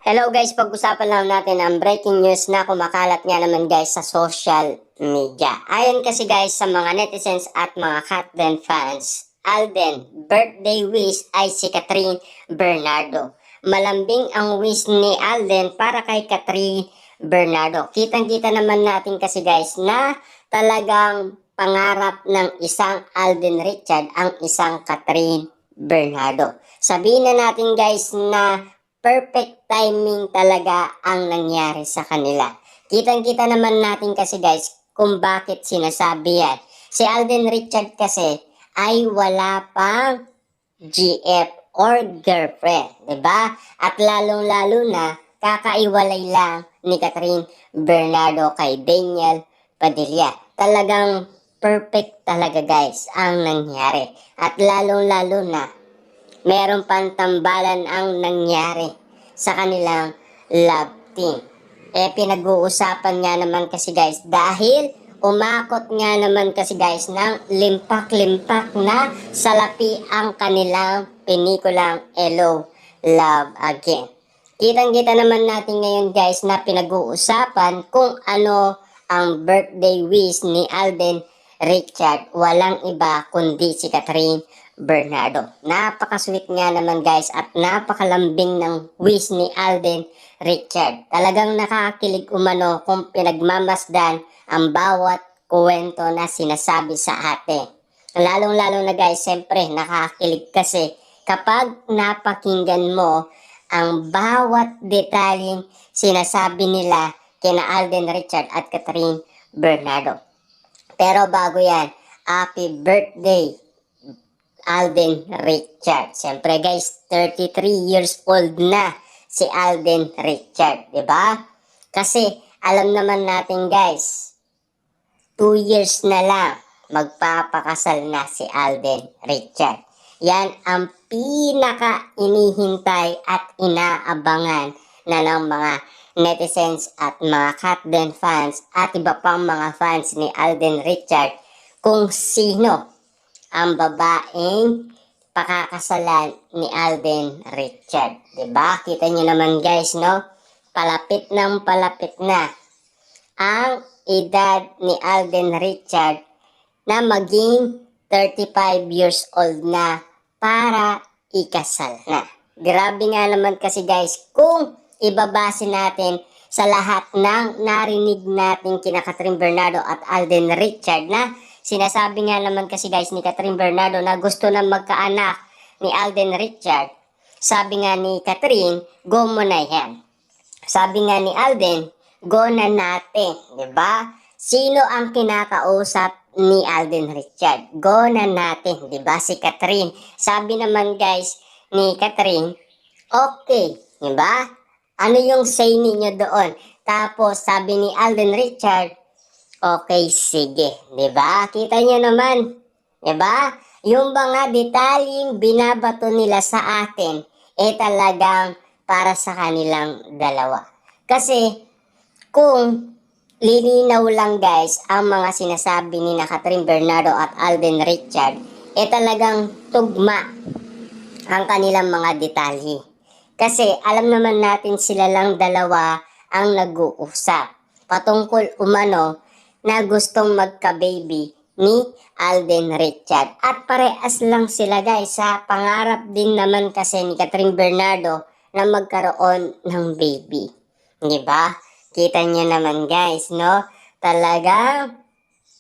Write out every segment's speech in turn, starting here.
Hello guys, pag-usapan lang natin ang breaking news na kumakalat nga naman guys sa social media. Ayon kasi guys sa mga netizens at mga Katden fans, Alden, birthday wish ay si Catherine Bernardo. Malambing ang wish ni Alden para kay Catherine Bernardo. Kitang-kita naman natin kasi guys na talagang pangarap ng isang Alden Richard ang isang Catherine Bernardo. Sabihin na natin guys na perfect timing talaga ang nangyari sa kanila. Kitang-kita naman natin kasi guys kung bakit sinasabi yan. Si Alden Richard kasi ay wala pang GF or girlfriend, 'di ba? At lalong-lalo na kakaiwalay lang ni Catherine Bernardo kay Daniel Padilla. Talagang perfect talaga guys ang nangyari. At lalong-lalo na meron pang tambalan ang nangyari sa kanilang love team. Pinag-uusapan nga naman kasi guys dahil umakot nga naman kasi guys ng limpak-limpak na salapi ang kanilang penikulang Hello, Love Again. Kitang-kita naman natin ngayon guys na pinag-uusapan kung ano ang birthday wish ni Alden Richard. Walang iba kundi si Catherine Bernardo. Napaka-sweet nga naman guys at napakalambing ng wish ni Alden Richard. Talagang nakakilig umano kung pinagmamasdan ang bawat kwento na sinasabi sa atin. Lalong-lalo na guys, siyempre nakakilig kasi kapag napakinggan mo ang bawat detalyeng sinasabi nila kina Alden Richard at Catherine Bernardo. Pero bago yan, happy birthday Alden Richard. Siyempre guys, 33 years old na si Alden Richard, 'di ba? Kasi alam naman natin guys, 2 years na lang magpapakasal na si Alden Richard. Yan ang pinaka inihintay at inaabangan na ng mga netizens at mga Katden fans at iba pang mga fans ni Alden Richard kung sino ang babaeng pakakasalan ni Alden Richard. Diba? Kita nyo naman guys, no? Palapit na ang edad ni Alden Richard na maging 35 years old na para ikasal na. Grabe nga naman kasi guys, kung ibabase natin sa lahat ng narinig natin kina Catherine Bernardo at Alden Richard na sinasabi nga naman kasi guys ni Catherine Bernardo na gusto na magkaanak ni Alden Richard. Sabi nga ni Catherine, go mo na yan. Sabi nga ni Alden, go na natin. Diba? Sino ang kinakausap ni Alden Richard? Go na natin. Diba? Si Catherine. Sabi naman guys ni Catherine, okay. Diba? Ano yung say ninyo doon? Tapos sabi ni Alden Richard, okay, sige. Diba? Kita nyo naman. Diba? Yung mga detalyeng binabato nila sa atin, talagang para sa kanilang dalawa. Kasi, kung lilinaw lang guys, ang mga sinasabi ni Catherine Bernardo at Alden Richard, talagang tugma ang kanilang mga detalye. Kasi, alam naman natin sila lang dalawa ang nag-uusap patungkol umano na gustong magka-baby ni Alden Richard. At parehas lang sila guys sa pangarap din naman kasi ni Catherine Bernardo na magkaroon ng baby. Diba? Kita niyo naman guys, no? Talagang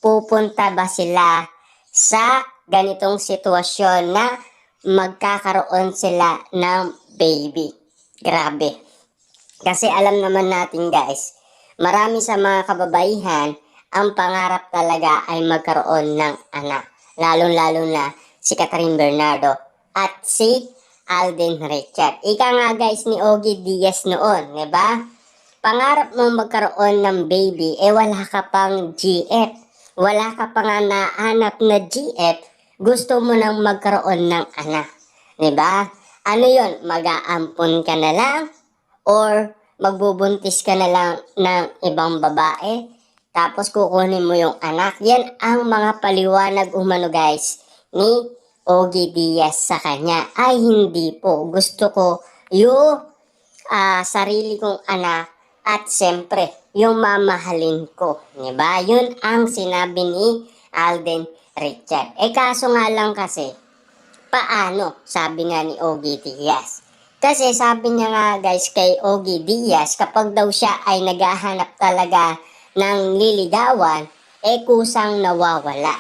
pupunta ba sila sa ganitong sitwasyon na magkakaroon sila ng baby? Grabe. Kasi alam naman natin guys, marami sa mga kababaihan ang pangarap talaga ay magkaroon ng anak. Lalong-lalo na si Catherine Bernardo at si Alden Richard. Ika nga guys ni Ogie Diaz noon, di ba? Pangarap mo magkaroon ng baby, wala ka pang GF. Wala ka pa nga naanap na GF, gusto mo nang magkaroon ng anak. Di ba? Ano yon? Mag-aampon ka na lang? Or magbubuntis ka na lang ng ibang babae? Tapos kukunin mo yung anak. Yan ang mga paliwanag umano guys ni Ogie Diaz sa kanya. Ay hindi po. Gusto ko yung sarili kong anak at siyempre, yung mamahalin ko. Diba? Yun ang sinabi ni Alden Richard. Kaso nga lang kasi, paano? Sabi nga ni Ogie Diaz. Kasi sabi niya nga guys kay Ogie Diaz, kapag daw siya ay naghahanap talaga ng liligawan, kusang nawawala.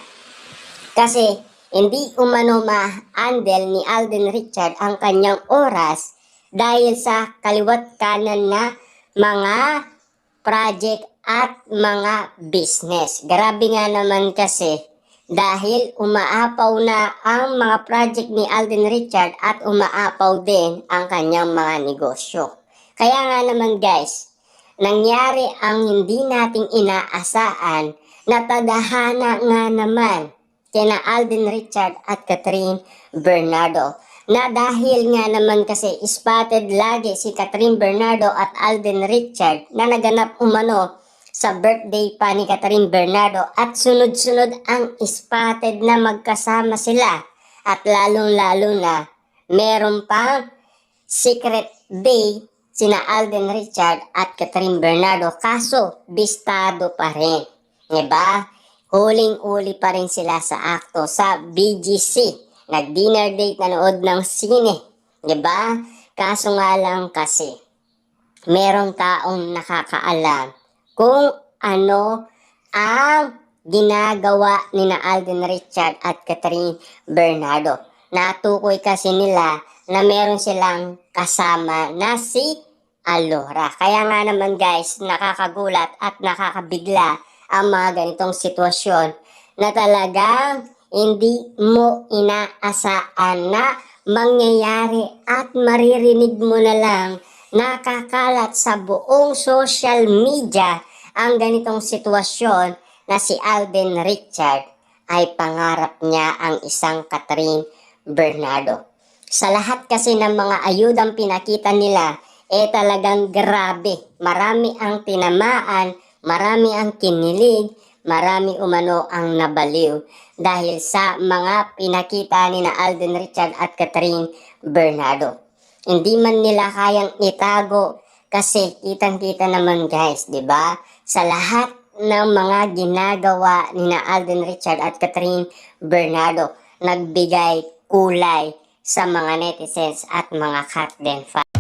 Kasi hindi umano ma-handle ni Alden Richard ang kanyang oras dahil sa kaliwat kanan na mga project at mga business. Grabe nga naman kasi dahil umaapaw na ang mga project ni Alden Richard at umaapaw din ang kanyang mga negosyo. Kaya nga naman guys, nangyari ang hindi nating inaasahan na tadhana nga naman kina Alden Richard at Catherine Bernardo. Na dahil nga naman kasi spotted lagi si Catherine Bernardo at Alden Richard na naganap umano sa birthday pa ni Catherine Bernardo at sunod-sunod ang spotted na magkasama sila at lalong-lalo na meron pang secret date sina Alden Richard at Catherine Bernardo kaso bistado pa rin. Diba? Huling-uli pa rin sila sa akto sa BGC. Nag-dinner date, nanood ng sine. Diba? Kaso nga lang kasi, merong taong nakakaalam kung ano ang ginagawa ni na Alden Richard at Catherine Bernardo. Natukoy kasi nila na meron silang kasama na si Alora. Kaya nga naman guys, nakakagulat at nakakabigla ang mga ganitong sitwasyon na talagang hindi mo inaasahan na mangyayari at maririnig mo na lang nakakalat sa buong social media ang ganitong sitwasyon na si Alden Richard ay pangarap niya ang isang Catherine Bernardo. Sa lahat kasi ng mga ayudang pinakita nila, talagang grabe. Marami ang tinamaan, marami ang kinilig, marami umano ang nabaliw dahil sa mga pinakita ni na Alden Richard at Catherine Bernardo. Hindi man nila kayang itago kasi kitang-kita naman guys, 'di ba? Sa lahat ng mga ginagawa ni na Alden Richard at Catherine Bernardo, nagbigay kulay sa mga netizens at mga Katden fans.